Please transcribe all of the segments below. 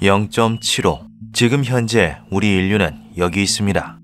0.75. 지금 현재 우리 인류는 여기 있습니다.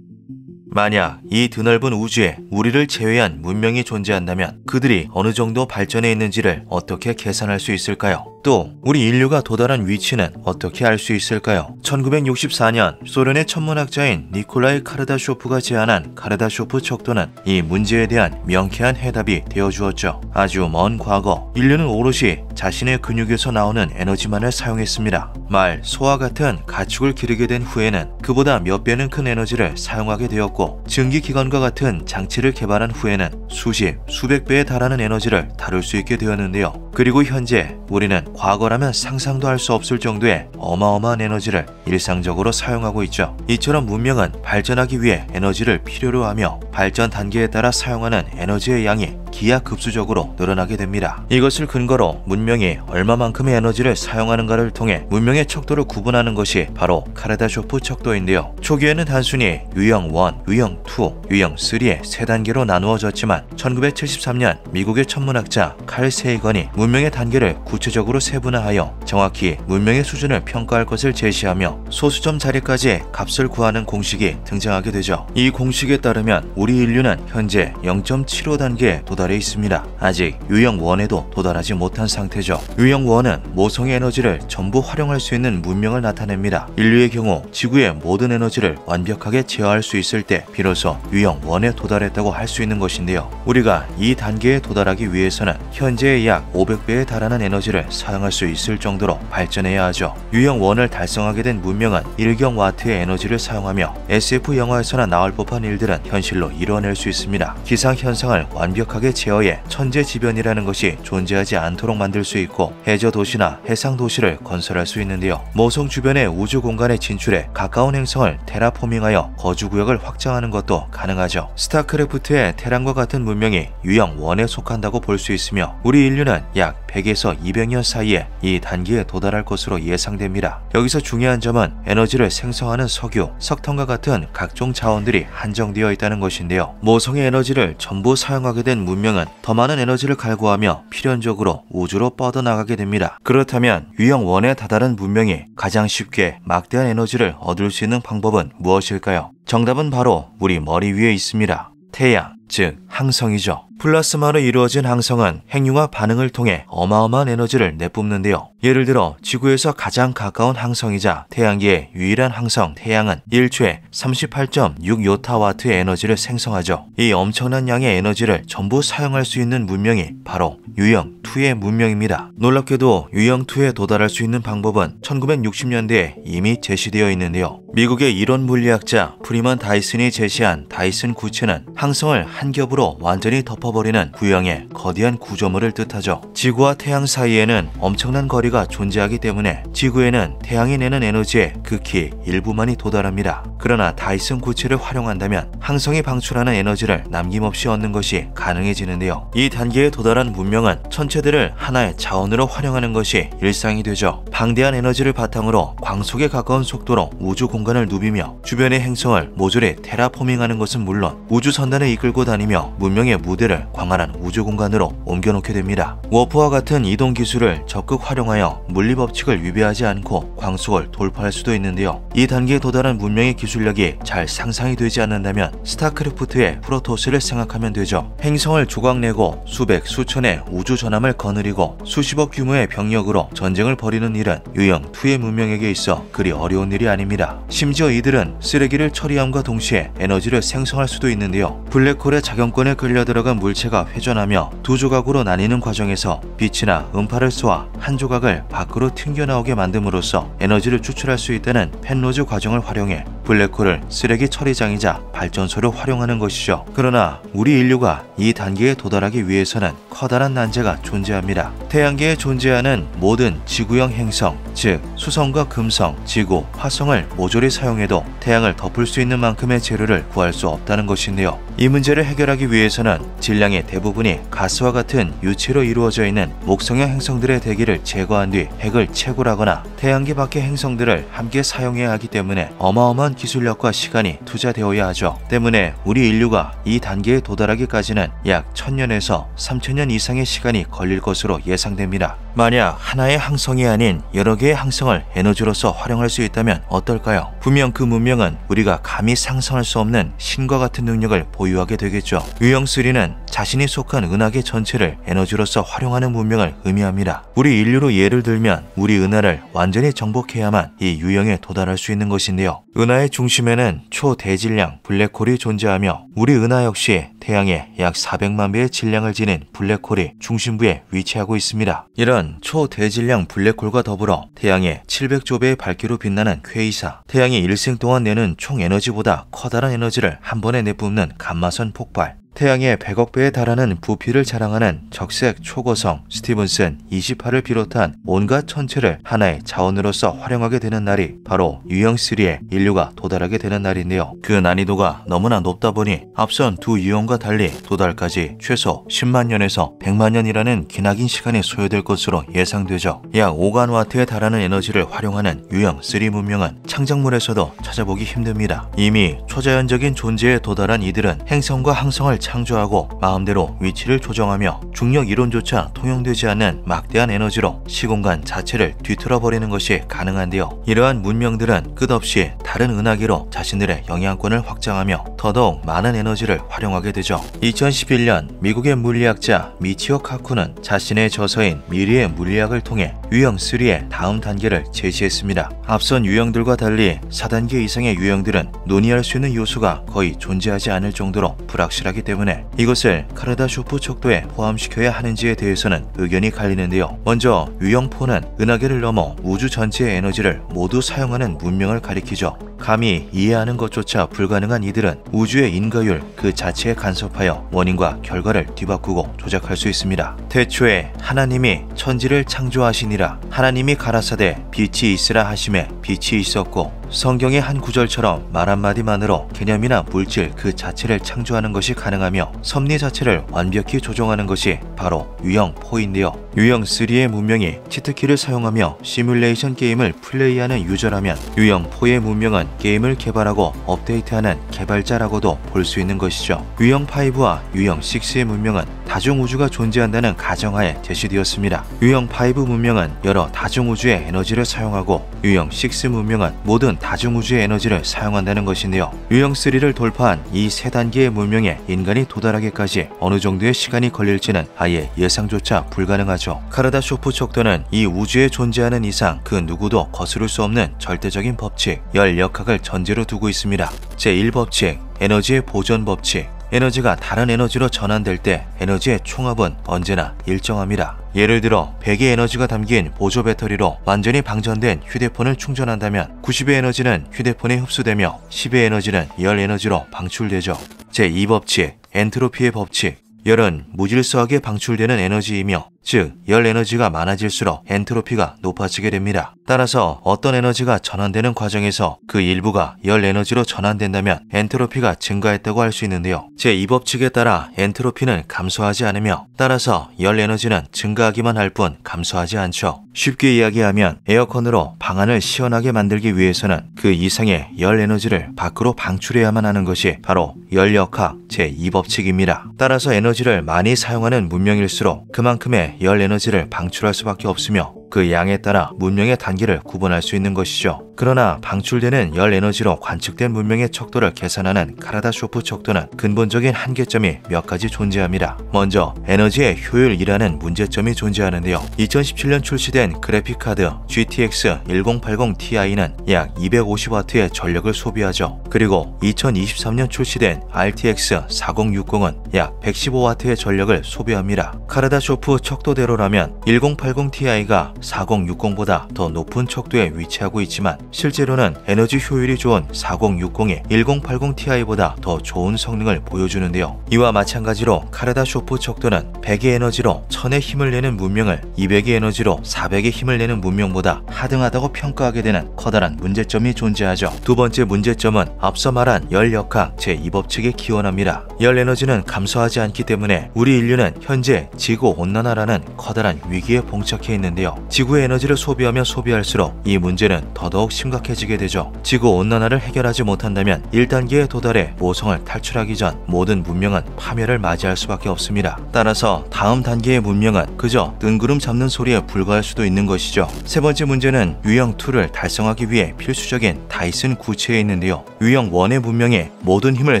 만약 이 드넓은 우주에 우리를 제외한 문명이 존재한다면 그들이 어느 정도 발전해 있는지를 어떻게 계산할 수 있을까요? 또 우리 인류가 도달한 위치는 어떻게 알 수 있을까요? 1964년 소련의 천문학자인 니콜라이 카르다쇼프가 제안한 카르다쇼프 척도는 이 문제에 대한 명쾌한 해답이 되어주었죠. 아주 먼 과거 인류는 오롯이 자신의 근육에서 나오는 에너지만을 사용했습니다. 말, 소와 같은 가축을 기르게 된 후에는 그보다 몇 배는 큰 에너지를 사용하게 되었고, 증기기관과 같은 장치를 개발한 후에는 수십, 수백 배에 달하는 에너지를 다룰 수 있게 되었는데요. 그리고 현재 우리는 과거라면 상상도 할 수 없을 정도의 어마어마한 에너지를 일상적으로 사용하고 있죠. 이처럼 문명은 발전하기 위해 에너지를 필요로 하며 발전 단계에 따라 사용하는 에너지의 양이 기하급수적으로 늘어나게 됩니다. 이것을 근거로 문명이 얼마만큼의 에너지를 사용하는가를 통해 문명의 척도를 구분하는 것이 바로 카르다쇼프 척도인데요. 초기에는 단순히 유형 1, 유형 2, 유형 3의 세 단계로 나누어졌지만 1973년 미국의 천문학자 칼 세이건이 문명의 단계를 구체적으로 세분화하여 정확히 문명의 수준을 평가할 것을 제시하며 소수점 자리까지 값을 구하는 공식이 등장하게 되죠. 이 공식에 따르면 우리 인류는 현재 0.75 단계에 도달해 있습니다. 아직 유형 1에도 도달하지 못한 상태죠. 유형 1은 모성의 에너지를 전부 활용할 수 있는 문명을 나타냅니다. 인류의 경우 지구의 모든 에너지를 완벽하게 제어할 수 있을 때 비로소 유형 1에 도달했다고 할 수 있는 것인데요. 우리가 이 단계에 도달하기 위해서는 현재의 약 500배에 달하는 에너지를 사용할 수 있을 정도로 발전해야 하죠. 유형 1을 달성하게 된 문명은 1경와트의 에너지를 사용하며 SF 영화에서나 나올 법한 일들은 현실로 이뤄낼 수 있습니다. 기상현상을 완벽하게 제어해 천재지변이라는 것이 존재하지 않도록 만들 수 있고 해저 도시나 해상 도시를 건설할 수 있는데요. 모성 주변의 우주 공간에 진출해 가까운 행성을 테라포밍하여 거주구역을 확장하는 것도 가능하죠. 스타크래프트의 테란과 같은 문명이 유형 1에 속한다고 볼 수 있으며 우리 인류는 약 100에서 200년 사이에 이 단계에 도달할 것으로 예상됩니다. 여기서 중요한 점은 에너지를 생성하는 석유, 석탄과 같은 각종 자원들이 한정되어 있다는 것인데요. 모성의 에너지를 전부 사용하게 된 문명은 더 많은 에너지를 갈구하며 필연적으로 우주로 뻗어나가게 됩니다. 그렇다면 유형 1에 다다른 문명이 가장 쉽게 막대한 에너지를 얻을 수 있는 방법은 무엇일까요? 정답은 바로 우리 머리 위에 있습니다. 태양, 즉 항성이죠. 플라스마로 이루어진 항성은 핵융합 반응을 통해 어마어마한 에너지를 내뿜는데요. 예를 들어 지구에서 가장 가까운 항성이자 태양계의 유일한 항성 태양은 1초에 38.6요타와트의 에너지를 생성하죠. 이 엄청난 양의 에너지를 전부 사용할 수 있는 문명이 바로 유형 2의 문명입니다. 놀랍게도 유형 2에 도달할 수 있는 방법은 1960년대에 이미 제시되어 있는데요. 미국의 이론 물리학자 프리먼 다이슨이 제시한 다이슨 구체는 항성을 한 겹으로 완전히 덮어버리는 구형의 거대한 구조물을 뜻하죠. 지구와 태양 사이에는 엄청난 거리가 존재하기 때문에 지구에는 태양이 내는 에너지의 극히 일부만이 도달합니다. 그러나 다이슨 구체를 활용한다면 항성이 방출하는 에너지를 남김없이 얻는 것이 가능해지는데요. 이 단계에 도달한 문명은 천체들을 하나의 자원으로 활용하는 것이 일상이 되죠. 방대한 에너지를 바탕으로 광속에 가까운 속도로 우주 공간을 누비며 주변의 행성을 모조리 테라포밍하는 것은 물론 우주선단을 이끌고 다니며 문명의 무대를 광활한 우주 공간으로 옮겨놓게 됩니다. 워프와 같은 이동 기술을 적극 활용하여 물리법칙을 위배하지 않고 광속을 돌파할 수도 있는데요. 이 단계에 도달한 문명의 기술력이 잘 상상이 되지 않는다면 스타크래프트의 프로토스를 생각하면 되죠. 행성을 조각내고 수백 수천의 우주 전함을 거느리고 수십억 규모의 병력으로 전쟁을 벌이는 일은 유형 2의 문명에게 있어 그리 어려운 일이 아닙니다. 심지어 이들은 쓰레기를 처리함과 동시에 에너지를 생성할 수도 있는데요. 블랙홀의 자경권에 끌려 들어간 물체가 회전하며 두 조각으로 나뉘는 과정에서 빛이나 음파를 쏘아 한 조각을 밖으로 튕겨나오게 만듦으로써 에너지를 추출할 수 있다는 펜로즈 과정을 활용해 블랙홀을 쓰레기 처리장이자 발전소로 활용하는 것이죠. 그러나 우리 인류가 이 단계에 도달하기 위해서는 커다란 난제가 존재합니다. 태양계에 존재하는 모든 지구형 행성, 즉 수성과 금성, 지구, 화성을 모조리 사용해도 태양을 덮을 수 있는 만큼의 재료를 구할 수 없다는 것인데요. 이 문제를 해결하기 위해서는 질량의 대부분이 가스와 같은 유체로 이루어져 있는 목성형 행성들의 대기를 제거한 뒤 핵을 채굴하거나 태양계 밖의 행성들을 함께 사용해야 하기 때문에 어마어마한 기술력과 시간이 투자되어야 하죠. 때문에 우리 인류가 이 단계에 도달하기까지는 약 1000년에서 3000년 이상의 시간이 걸릴 것으로 예상됩니다. 만약 하나의 항성이 아닌 여러 개의 항성을 에너지로서 활용할 수 있다면 어떨까요? 분명 그 문명은 우리가 감히 상상할 수 없는 신과 같은 능력을 보유하게 되겠죠. 유형 3는 자신이 속한 은하계 전체를 에너지로서 활용하는 문명을 의미합니다. 우리 인류로 예를 들면 우리 은하를 완전히 정복해야만 이 유형에 도달할 수 있는 것인데요. 은하의 중심에는 초대질량 블랙홀이 존재하며 우리 은하 역시 태양의 약 400만 배의 질량을 지닌 블랙홀이 중심부에 위치하고 있습니다. 이런 초대질량 블랙홀과 더불어 태양의 700조 배의 밝기로 빛나는 퀘이사, 태양이 일생 동안 내는 총 에너지보다 커다란 에너지를 한 번에 내뿜는 감마선 폭발, 태양의 100억 배에 달하는 부피를 자랑하는 적색 초고성 스티븐슨 28을 비롯한 온갖 천체를 하나의 자원으로서 활용하게 되는 날이 바로 유형 3에 인류가 도달하게 되는 날인데요. 그 난이도가 너무나 높다 보니 앞선 두 유형과 달리 도달까지 최소 10만 년에서 100만 년이라는 기나긴 시간이 소요될 것으로 예상되죠. 약 5간 와트에 달하는 에너지를 활용하는 유형 3 문명은 창작물에서도 찾아보기 힘듭니다. 이미 초자연적인 존재에 도달한 이들은 행성과 항성을 창조하고 마음대로 위치를 조정하며 중력 이론조차 통용되지 않는 막대한 에너지로 시공간 자체를 뒤틀어버리는 것이 가능한데요. 이러한 문명들은 끝없이 다른 은하계로 자신들의 영향권을 확장하며 더더욱 많은 에너지를 활용하게 되죠. 2011년 미국의 물리학자 미치오 카쿠는 자신의 저서인 미래의 물리학을 통해 유형 3의 다음 단계를 제시했습니다. 앞선 유형들과 달리 4단계 이상의 유형들은 논의할 수 있는 요소가 거의 존재하지 않을 정도로 불확실하기 때문에 이것을 카르다쇼프 척도에 포함시켜야 하는지에 대해서는 의견이 갈리는데요. 먼저 유형 4는 은하계를 넘어 우주 전체의 에너지를 모두 사용하는 문명을 가리키죠. 감히 이해하는 것조차 불가능한 이들은 우주의 인과율 그 자체에 간섭하여 원인과 결과를 뒤바꾸고 조작할 수 있습니다. 태초에 하나님이 천지를 창조하시니라. 하나님이 가라사대 빛이 있으라 하심에 빛이 있었고, 성경의 한 구절처럼 말 한마디만으로 개념이나 물질 그 자체를 창조하는 것이 가능하며 섭리 자체를 완벽히 조종하는 것이 바로 유형 4인데요. 유형 3의 문명이 치트키를 사용하며 시뮬레이션 게임을 플레이하는 유저라면 유형 4의 문명은 게임을 개발하고 업데이트하는 개발자라고도 볼 수 있는 것이죠. 유형 5와 유형 6의 문명은 다중우주가 존재한다는 가정하에 제시되었습니다. 유형 5 문명은 여러 다중우주의 에너지를 사용하고 유형 6 문명은 모든 다중우주의 에너지를 사용한다는 것인데요. 유형 3를 돌파한 이 세 단계의 문명에 인간이 도달하기까지 어느 정도의 시간이 걸릴지는 아예 예상조차 불가능하죠. 카르다쇼프 척도는 이 우주에 존재하는 이상 그 누구도 거스를 수 없는 절대적인 법칙, 열역학을 전제로 두고 있습니다. 제1법칙, 에너지의 보존 법칙. 에너지가 다른 에너지로 전환될 때 에너지의 총합은 언제나 일정합니다. 예를 들어 100의 에너지가 담긴 보조 배터리로 완전히 방전된 휴대폰을 충전한다면 90의 에너지는 휴대폰에 흡수되며 10의 에너지는 열 에너지로 방출되죠. 제2법칙, 엔트로피의 법칙. 열은 무질서하게 방출되는 에너지이며 즉 열 에너지가 많아질수록 엔트로피가 높아지게 됩니다. 따라서 어떤 에너지가 전환되는 과정에서 그 일부가 열 에너지로 전환된다면 엔트로피가 증가했다고 할 수 있는데요. 제2법칙에 따라 엔트로피는 감소하지 않으며 따라서 열 에너지는 증가하기만 할 뿐 감소하지 않죠. 쉽게 이야기하면 에어컨으로 방안을 시원하게 만들기 위해서는 그 이상의 열 에너지를 밖으로 방출해야만 하는 것이 바로 열역학 제2법칙입니다. 따라서 에너지를 많이 사용하는 문명일수록 그만큼의 열 에너지를 방출할 수밖에 없으며 그 양에 따라 문명의 단계를 구분할 수 있는 것이죠. 그러나 방출되는 열 에너지로 관측된 문명의 척도를 계산하는 카르다쇼프 척도는 근본적인 한계점이 몇 가지 존재합니다. 먼저 에너지의 효율이라는 문제점이 존재하는데요. 2017년 출시된 그래픽카드 GTX 1080 Ti는 약 250W의 전력을 소비하죠. 그리고 2023년 출시된 RTX 4060은 약 115W의 전력을 소비합니다. 카르다쇼프 척도대로라면 1080 Ti가 4060보다 더 높은 척도에 위치하고 있지만 실제로는 에너지 효율이 좋은 4060이 1080 Ti보다 더 좋은 성능을 보여주는데요. 이와 마찬가지로 카르다쇼프 척도는 100의 에너지로 1000의 힘을 내는 문명을 200의 에너지로 400의 힘을 내는 문명보다 하등하다고 평가하게 되는 커다란 문제점이 존재하죠. 두 번째 문제점은 앞서 말한 열역학 제2법칙에 기원합니다. 열 에너지는 감소하지 않기 때문에 우리 인류는 현재 지구온난화라는 커다란 위기에 봉착해 있는데요. 지구의 에너지를 소비하면 소비할수록 이 문제는 더더욱 심각해지게 되죠. 지구온난화를 해결하지 못한다면 1단계에 도달해 모성을 탈출하기 전 모든 문명은 파멸을 맞이할 수밖에 없습니다. 따라서 다음 단계의 문명은 그저 뜬구름 잡는 소리에 불과할 수도 있는 것이죠. 세 번째 문제는 유형 2를 달성하기 위해 필수적인 다이슨 구체에 있는데요. 유형 1의 문명에 모든 힘을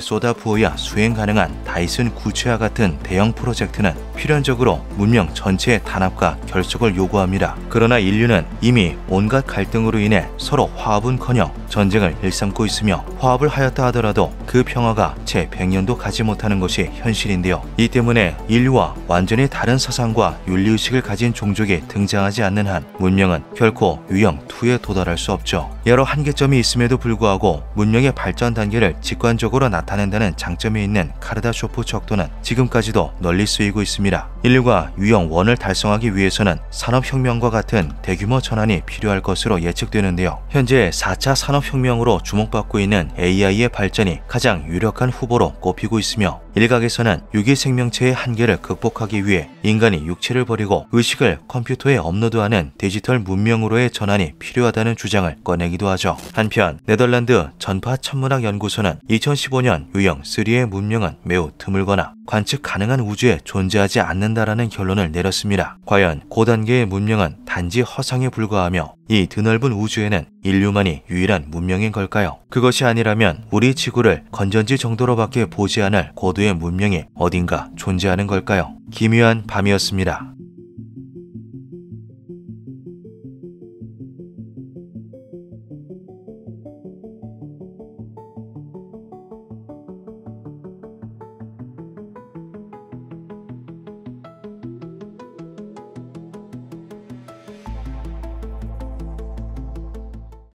쏟아부어야 수행 가능한 다이슨 구체와 같은 대형 프로젝트는 필연적으로 문명 전체의 단합과 결속을 요구합니다. 그러나 인류는 이미 온갖 갈등으로 인해 서로 화합은커녕 전쟁을 일삼고 있으며 화합을 하였다 하더라도 그 평화가 채 100년도 가지 못하는 것이 현실인데요. 이 때문에 인류와 완전히 다른 사상과 윤리의식을 가진 종족이 등장하지 않는 한 문명은 결코 유형 2에 도달할 수 없죠. 여러 한계점이 있음에도 불구하고 문명의 발전 단계를 직관적으로 나타낸다는 장점이 있는 카르다쇼프 척도는 지금까지도 널리 쓰이고 있습니다. 인류가 유형 1을 달성하기 위해서는 산업혁명과 같은 대규모 전환이 필요할 것으로 예측되는데요. 현재 4차 산업혁명으로 주목받고 있는 AI의 발전이 가장 유력한 후보로 꼽히고 있으며 일각에서는 유기 생명체의 한계를 극복하기 위해 인간이 육체를 버리고 의식을 컴퓨터에 업로드하는 디지털 문명으로의 전환이 필요하다는 주장을 꺼내기도 하죠. 한편 네덜란드 전파 천문학 연구소는 2015년 유형 3의 문명은 매우 드물거나 관측 가능한 우주에 존재하지 않는다라는 결론을 내렸습니다. 과연 고단계의 문명은 단지 허상에 불과하며 이 드넓은 우주에는 인류만이 유일한 문명인 걸까요? 그것이 아니라면 우리 지구를 건전지 정도로밖에 보지 않을 고도의 문명이 어딘가 존재하는 걸까요? 기묘한 밤이었습니다.